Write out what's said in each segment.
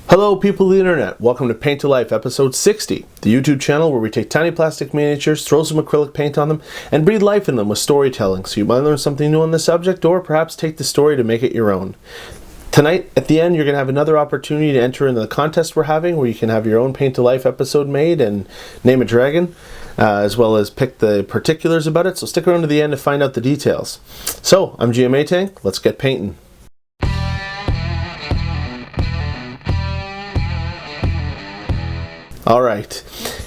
Hello people of the internet, welcome to Paint to Life episode 60, the YouTube channel where we take tiny plastic miniatures, throw some acrylic paint on them, and breathe life in them with storytelling so you might learn something new on the subject or perhaps take the story to make it your own. Tonight, at the end, you're going to have another opportunity to enter into the contest we're having where you can have your own Paint to Life episode made and name a dragon, as well as pick the particulars about it, so stick around to the end to find out the details. So, I'm GM Atank, let's get painting. Alright,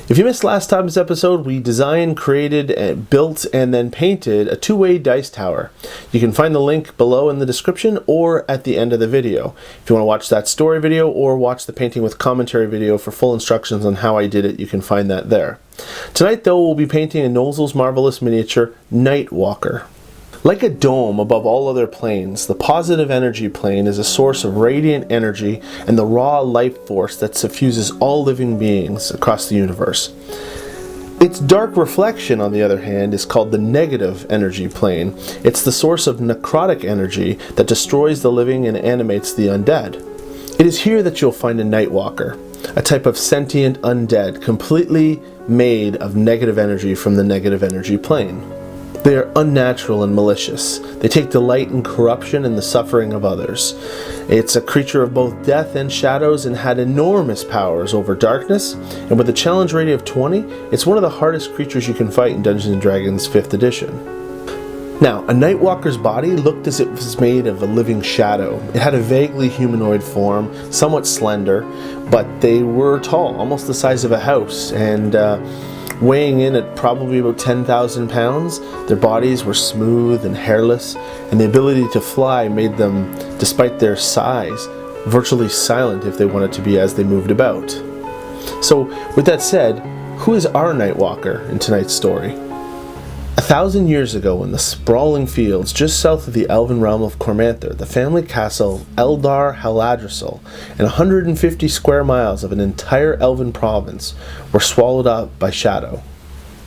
if you missed last time's episode, we designed, created, built, and then painted a two-way dice tower. You can find the link below in the description or at the end of the video. If you want to watch that story video or watch the painting with commentary video for full instructions on how I did it, you can find that there. Tonight though, we'll be painting a Nozel's Marvelous miniature, Night Walker. Like a dome above all other planes, the positive energy plane is a source of radiant energy and the raw life force that suffuses all living beings across the universe. Its dark reflection, on the other hand, is called the negative energy plane. It's the source of necrotic energy that destroys the living and animates the undead. It is here that you'll find a Night Walker, a type of sentient undead completely made of negative energy from the negative energy plane. They are unnatural and malicious. They take delight in corruption and the suffering of others. It's a creature of both death and shadows and had enormous powers over darkness, and with a challenge rating of 20, it's one of the hardest creatures you can fight in Dungeons & Dragons 5th edition. Now, a Night Walker's body looked as if it was made of a living shadow. It had a vaguely humanoid form, somewhat slender, but they were tall, almost the size of a house, and weighing in at probably about 10,000 pounds, their bodies were smooth and hairless, and the ability to fly made them, despite their size, virtually silent if they wanted to be as they moved about. So, with that said, who is our Night Walker in tonight's story? 1,000 years ago, in the sprawling fields just south of the elven realm of Cormanthyr, the family castle Eldar Haladrissel and 150 square miles of an entire elven province were swallowed up by shadow.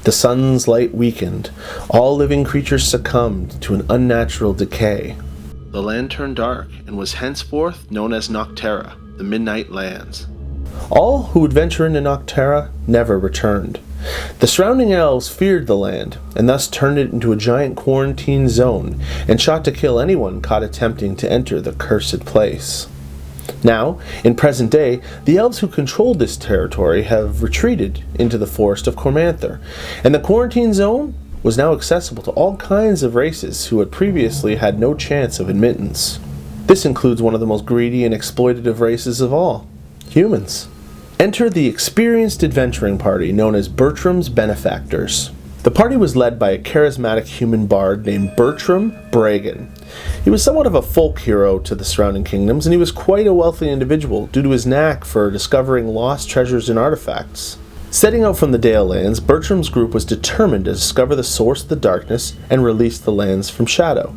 The sun's light weakened, all living creatures succumbed to an unnatural decay. The land turned dark and was henceforth known as Nocterra, the Midnight Lands. All who would venture into Nocterra never returned. The surrounding elves feared the land, and thus turned it into a giant quarantine zone, and shot to kill anyone caught attempting to enter the cursed place. Now, in present day, the elves who controlled this territory have retreated into the forest of Cormanthyr, and the quarantine zone was now accessible to all kinds of races who had previously had no chance of admittance. This includes one of the most greedy and exploitative races of all, humans. Enter the experienced adventuring party known as Bertram's Benefactors. The party was led by a charismatic human bard named Bertram Bragan. He was somewhat of a folk hero to the surrounding kingdoms, and he was quite a wealthy individual due to his knack for discovering lost treasures and artifacts. Setting out from the Dale Lands, Bertram's group was determined to discover the source of the darkness and release the lands from shadow,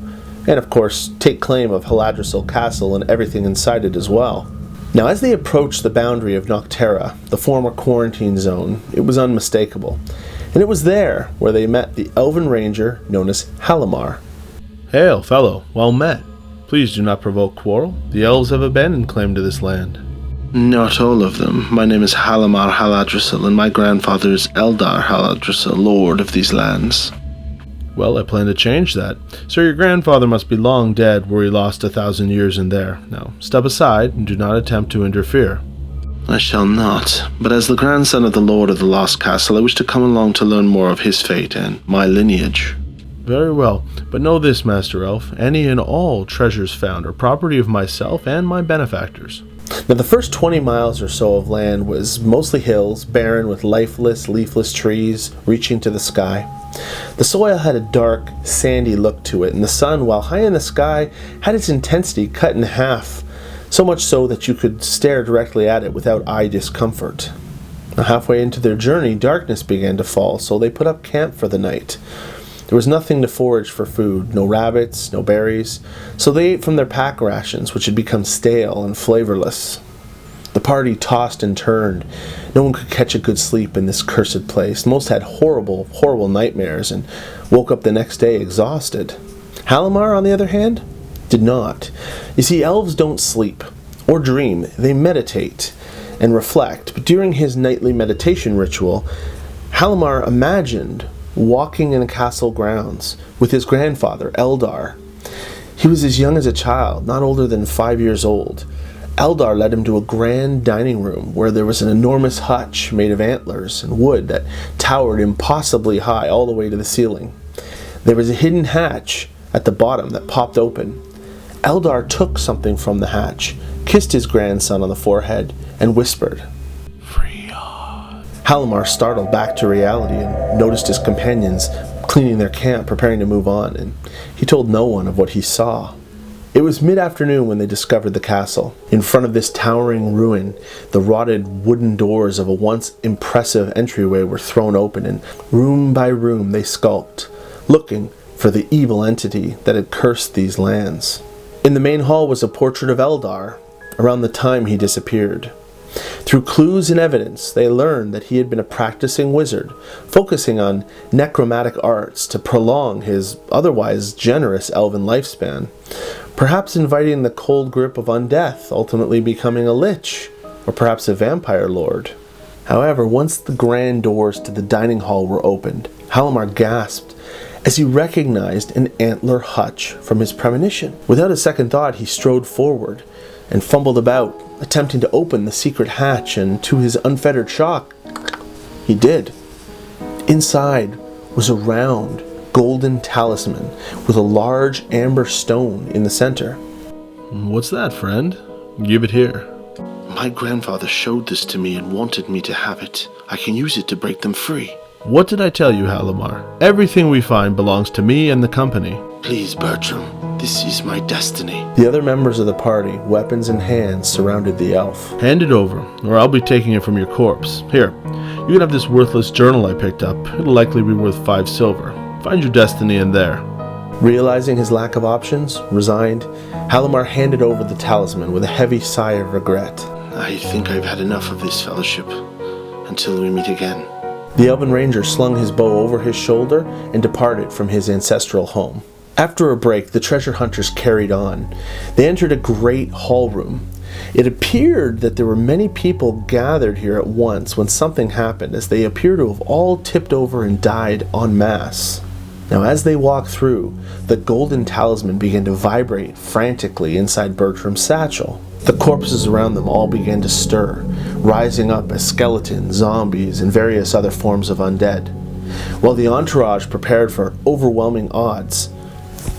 and of course take claim of Haladrissel Castle and everything inside it as well. Now, as they approached the boundary of Nocterra, the former quarantine zone, it was unmistakable. And it was there where they met the elven ranger known as Halimar. Hail, fellow, well met. Please do not provoke quarrel. The elves have abandoned claim to this land. Not all of them. My name is Halimar Haladrissel, and my grandfather is Eldar Haladrissel, lord of these lands. Well, I plan to change that. Sir, your grandfather must be long dead where he lost 1,000 years in there. Now, step aside and do not attempt to interfere. I shall not, but as the grandson of the Lord of the Lost Castle, I wish to come along to learn more of his fate and my lineage. Very well, but know this, Master Elf, any and all treasures found are property of myself and my benefactors. Now, the first 20 miles or so of land was mostly hills, barren with lifeless, leafless trees reaching to the sky. The soil had a dark, sandy look to it, and the sun, while high in the sky, had its intensity cut in half, so much so that you could stare directly at it without eye discomfort. Now, halfway into their journey, darkness began to fall, so they put up camp for the night. There was nothing to forage for food, no rabbits, no berries, so they ate from their pack rations, which had become stale and flavorless. The party tossed and turned. No one could catch a good sleep in this cursed place. Most had horrible, horrible nightmares and woke up the next day exhausted. Halimar, on the other hand, did not. You see, elves don't sleep. or dream. They meditate and reflect. But during his nightly meditation ritual, Halimar imagined walking in castle grounds with his grandfather, Eldar. He was as young as a child, not older than 5 years old. Eldar led him to a grand dining room where there was an enormous hutch made of antlers and wood that towered impossibly high all the way to the ceiling. There was a hidden hatch at the bottom that popped open. Eldar took something from the hatch, kissed his grandson on the forehead, and whispered, "Freon." Halimar startled back to reality and noticed his companions cleaning their camp, preparing to move on, and he told no one of what he saw. It was mid-afternoon when they discovered the castle. In front of this towering ruin, the rotted wooden doors of a once impressive entryway were thrown open, and room by room they skulked, looking for the evil entity that had cursed these lands. In the main hall was a portrait of Eldar around the time he disappeared. Through clues and evidence, they learned that he had been a practicing wizard, focusing on necromantic arts to prolong his otherwise generous elven lifespan, perhaps inviting the cold grip of undeath, ultimately becoming a lich, or perhaps a vampire lord. However, once the grand doors to the dining hall were opened, Halimar gasped as he recognized an antler hutch from his premonition. Without a second thought, he strode forward and fumbled about, attempting to open the secret hatch, and to his unfettered shock, he did. Inside was a round, golden talisman with a large amber stone in the center. What's that, friend? Give it here. My grandfather showed this to me and wanted me to have it. I can use it to break them free. What did I tell you, Halimar? Everything we find belongs to me and the company. Please, Bertram, this is my destiny. The other members of the party, weapons in hand, surrounded the elf. Hand it over, or I'll be taking it from your corpse. Here, you can have this worthless journal I picked up. It'll likely be worth 5 silver. Find your destiny in there. Realizing his lack of options, resigned, Halimar handed over the talisman with a heavy sigh of regret. I think I've had enough of this fellowship. Until we meet again. The Elven Ranger slung his bow over his shoulder and departed from his ancestral home. After a break, the treasure hunters carried on. They entered a great hall room. It appeared that there were many people gathered here at once when something happened, as they appear to have all tipped over and died en masse. Now, as they walked through, the golden talisman began to vibrate frantically inside Bertram's satchel. The corpses around them all began to stir, rising up as skeletons, zombies, and various other forms of undead. While the entourage prepared for overwhelming odds,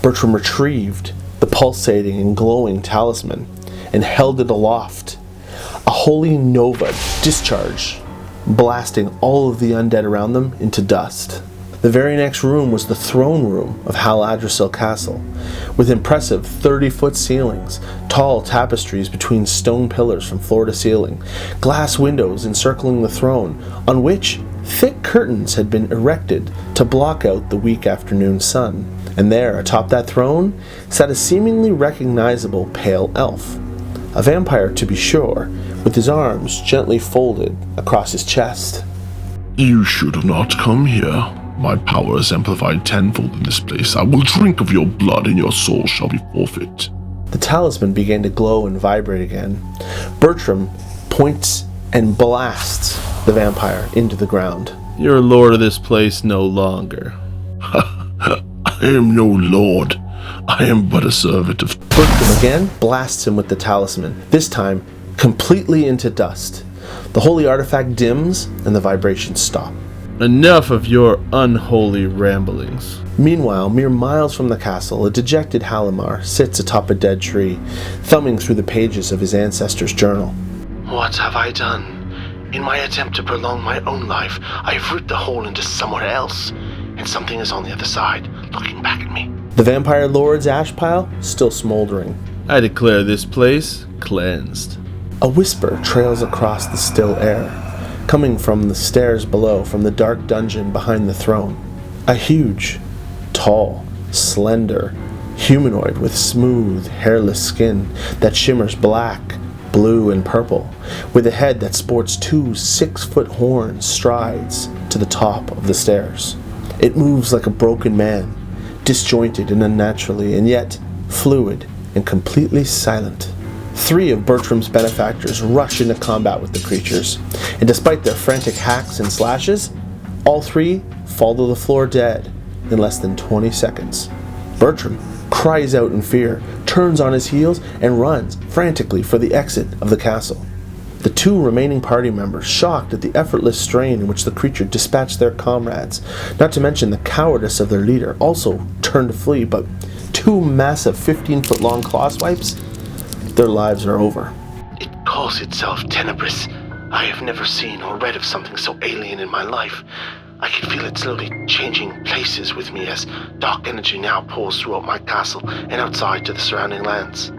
Bertram retrieved the pulsating and glowing talisman and held it aloft. A holy nova discharged, blasting all of the undead around them into dust. The very next room was the throne room of Hal Adrasil Castle, with impressive 30-foot ceilings, tall tapestries between stone pillars from floor to ceiling, glass windows encircling the throne, on which thick curtains had been erected to block out the weak afternoon sun. And there, atop that throne, sat a seemingly recognizable pale elf. A vampire, to be sure, with his arms gently folded across his chest. You should have not come here. My power is amplified tenfold in this place. I will drink of your blood, and your soul shall be forfeit. The talisman began to glow and vibrate again. Bertram points and blasts the vampire into the ground. You're lord of this place no longer. I am no lord. I am but a servant of... Bertram again blasts him with the talisman, this time completely into dust. The holy artifact dims, and the vibrations stop. Enough of your unholy ramblings. Meanwhile, mere miles from the castle, a dejected Halimar sits atop a dead tree, thumbing through the pages of his ancestor's journal. What have I done? In my attempt to prolong my own life, I've ripped the hole into somewhere else, and something is on the other side, looking back at me. The vampire lord's ash pile still smoldering. I declare this place cleansed. A whisper trails across the still air, coming from the stairs below, from the dark dungeon behind the throne. A huge, tall, slender humanoid with smooth, hairless skin that shimmers black, blue, and purple, with a head that sports 2 6-foot horns, strides to the top of the stairs. It moves like a broken man, disjointed and unnaturally, and yet fluid and completely silent. 3 of Bertram's benefactors rush into combat with the creatures, and despite their frantic hacks and slashes, all 3 fall to the floor dead in less than 20 seconds. Bertram cries out in fear, turns on his heels, and runs frantically for the exit of the castle. The 2 remaining party members, shocked at the effortless strain in which the creature dispatched their comrades, not to mention the cowardice of their leader, also turn to flee, but 2 massive 15-foot-long claw swipes, their lives are over. It calls itself Tenebris. I have never seen or read of something so alien in my life. I can feel it slowly changing places with me as dark energy now pours throughout my castle and outside to the surrounding lands.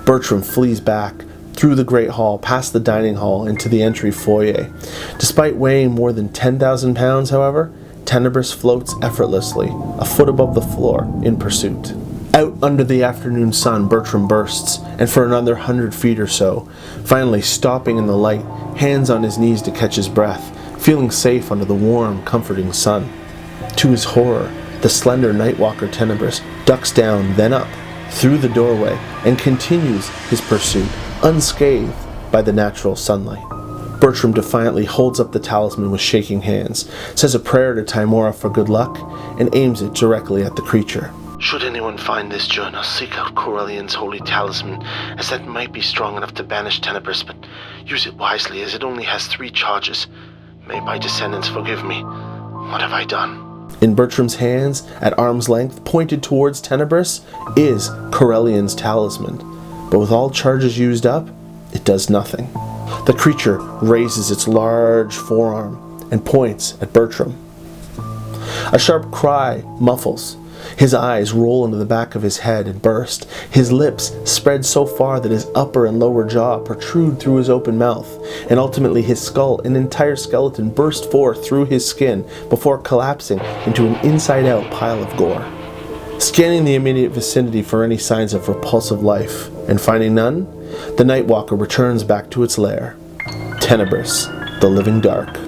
Bertram flees back, through the Great Hall, past the dining hall, into the entry foyer. Despite weighing more than 10,000 pounds, however, Tenebris floats effortlessly, a foot above the floor, in pursuit. Out under the afternoon sun, Bertram bursts, and for another 100 feet or so, finally stopping in the light, hands on his knees to catch his breath, feeling safe under the warm, comforting sun. To his horror, the slender Night Walker Tenebris ducks down, then up, through the doorway, and continues his pursuit, unscathed by the natural sunlight. Bertram defiantly holds up the talisman with shaking hands, says a prayer to Tymora for good luck, and aims it directly at the creature. Should anyone find this journal, seek out Corellian's holy talisman, as that might be strong enough to banish Tenebris, but use it wisely, as it only has 3 charges. May my descendants forgive me. What have I done? In Bertram's hands, at arm's length, pointed towards Tenebris, is Corellian's talisman. But with all charges used up, it does nothing. The creature raises its large forearm and points at Bertram. A sharp cry muffles. His eyes roll into the back of his head and burst. His lips spread so far that his upper and lower jaw protrude through his open mouth, and ultimately his skull, an entire skeleton, burst forth through his skin before collapsing into an inside-out pile of gore. Scanning the immediate vicinity for any signs of repulsive life, and finding none, the Night Walker returns back to its lair. Tenebris, the living dark.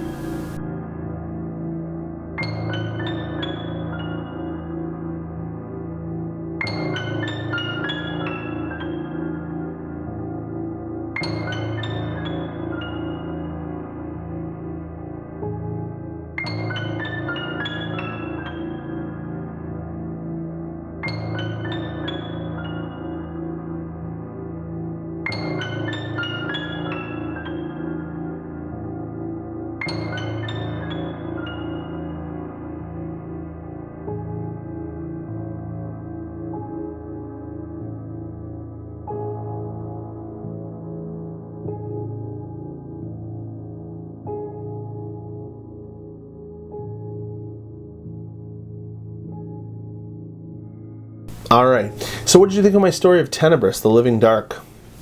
Alright, so what did you think of my story of Tenebris, the living dark?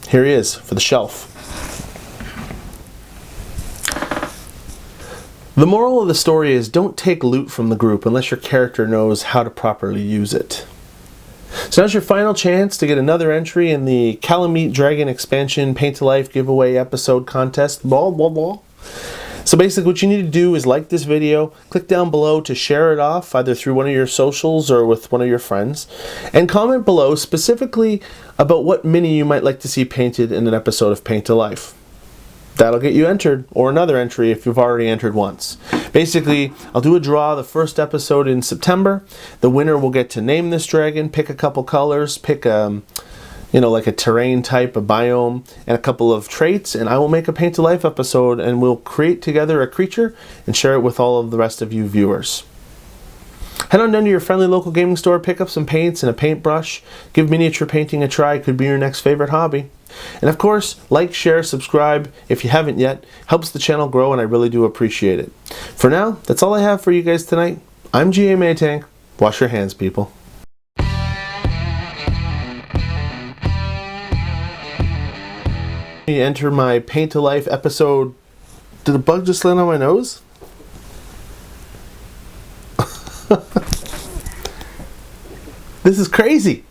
Here he is, for the shelf. The moral of the story is don't take loot from the group unless your character knows how to properly use it. So now's your final chance to get another entry in the Calamite Dragon Expansion Paint to Life giveaway episode contest. Blah, blah, blah. So basically what you need to do is like this video, click down below to share it off either through one of your socials or with one of your friends, and comment below specifically about what mini you might like to see painted in an episode of Paint to Life. That'll get you entered, or another entry if you've already entered once. Basically, I'll do a draw the first episode in September. The winner will get to name this dragon, pick a couple colors, pick like a terrain type, a biome, and a couple of traits, and I will make a Paint to Life episode, and we'll create together a creature and share it with all of the rest of you viewers. Head on down to your friendly local gaming store, pick up some paints and a paintbrush, give miniature painting a try, it could be your next favorite hobby. And of course, like, share, subscribe if you haven't yet, helps the channel grow and I really do appreciate it. For now, that's all I have for you guys tonight. I'm GM Atank. Wash your hands, people. Enter my Paint to Life episode. Did a bug just land on my nose? This is crazy.